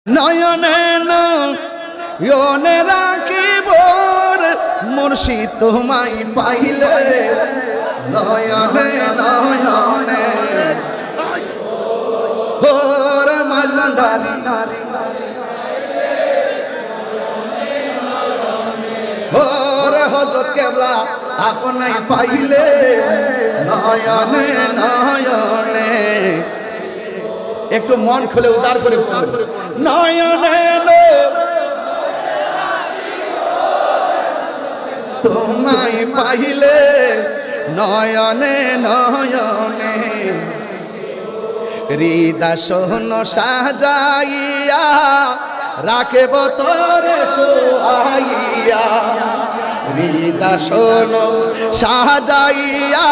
নয়নে নয়নে রাখিব মুর্শিদ তোমায় পাইলে নয়নে নয়নে ওরে মাঝভান্ডারি ওরে হযরত কেবলা আপনাই পাইলে নয়নে নয়নে একটু মন খুলে উজাড় করে পড়ুন নয়নে তোমায় পাইলে নয়নে নয়নে হৃদয় সাজাইয়া রাখব তোরে সোহাইয়া হৃদয় সাজাইয়া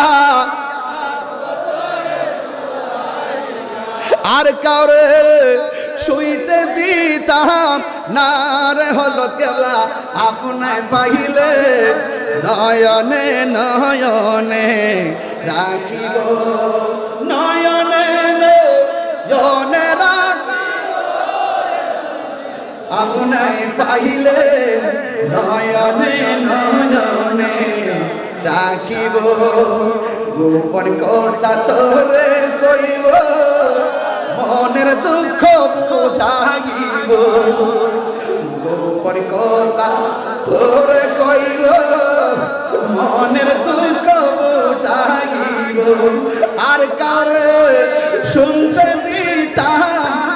আর কাউরে শুইতে দিতাম না রে হযরত কেবলা আপনায় পাইলে নয়নে নয়নে রাখিব নয়নে নয়নে আপনায় পাইলে নয়নে নয়নে রাখিব গোপন কথা তোরে কইব মনের দুঃখ বুঝাইব গোপন কথা তোরে কইব মনের দুঃখ বুঝাইব আর কারে শুনতে দিতা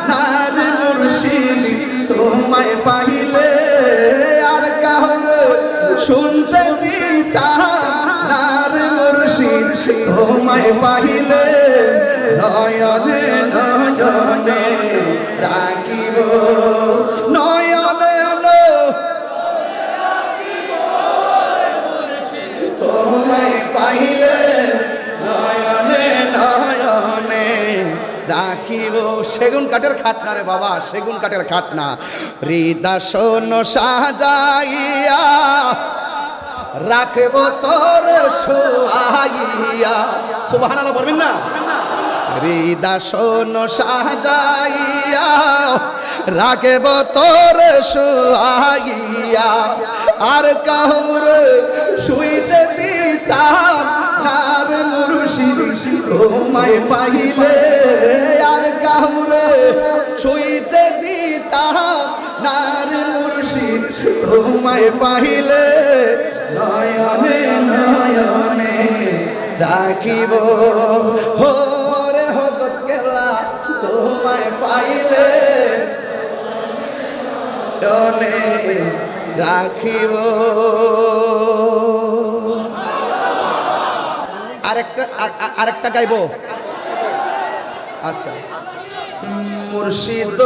না রে মুর্শিদ তোমায় পাইলে আর কারে শুনতে দিতা না রে মুর্শিদ তোমায় পাইলে নয়নে নয়নে রাখিব নয়নে তোমায় পাইলে নয়নে নয়নে রাখিব সেগুন কাঠের খাট না রে বাবা সেগুন কাঠের খাট না হৃদয় সাজাইয়া রাখব তোর সোহাইয়া সুবহানাল্লাহ বলবেন না হৃদয় সাজাইয়া রাখব তোর সোহাইয়া আর কাউরে শুইতে দিতাম না রে মুর্শিদ তোমায় পাইলে আর কাউরে শুইতে দিতাম না রে মুর্শিদ তোমায় পাইলে নয়নে নয়নে রাখিব ওরে হযরত কেবলা তোমায় পাইলে নয়নে রাখিব আরেকটা গাইব আচ্ছা মুর্শিদ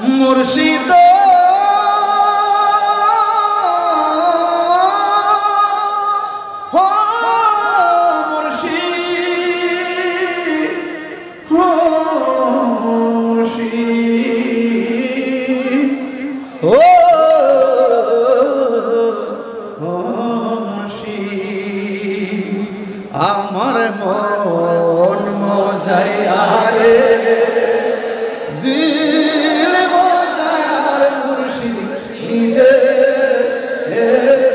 মুর্শিদ আমার মন মজাইয়া রে দিল মজার মুর্শিদ নিজে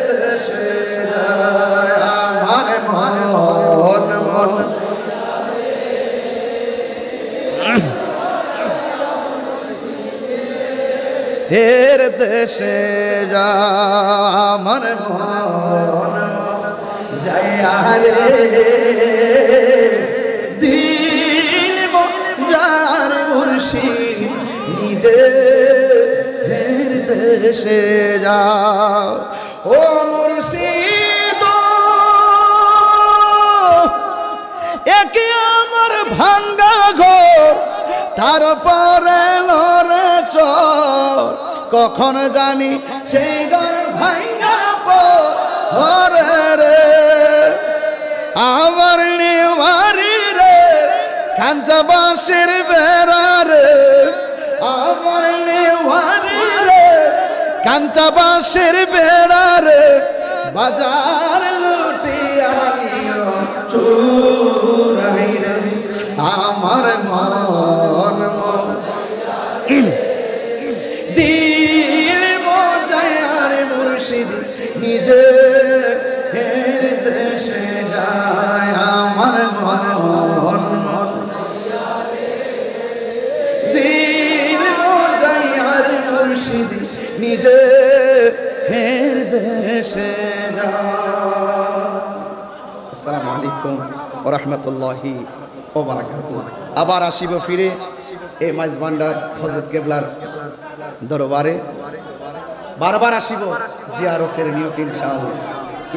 দেশে যায় আমার মন মন এর দেশে যা আমার মন যাইয়া রে দিল মজার মুর্শিদ নিজে দেশে যাও ও মুর্শিদ একে আমার ভাঙ্গা ঘর তারপরে লড়ে চর কখন জানি সেই ঘর ভাঙ্গা পরে রে আমার নেওয়ারি রে কাঞ্চা বাঁশের বেড়া রে আমার নেওয়ারি রে কাঞ্চা খাঞ্চাবাসের বেড়ার বাজার লুটিয়া নিও চোরাই রে আমার মন দিল মজায় আর মুর্শিদ নিজে হের দেশে যায় আমার মন দিল মজায় আর মুর্শিদ নিজে হের দেশে যায়। আসসালামু আলাইকুম ওয়া রাহমাতুল্লাহি ওয়া বারাকাতুহু। আবার আসিব ফিরে এই মাইজ ভান্ডার হযরত কেবলার দরবারে, বারবার আসিব জিয়ারতের নিয়ত ইনশাআল্লাহ।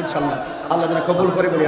ইনশাআল্লাহ আল্লাহ যেন কবুল করে বলি।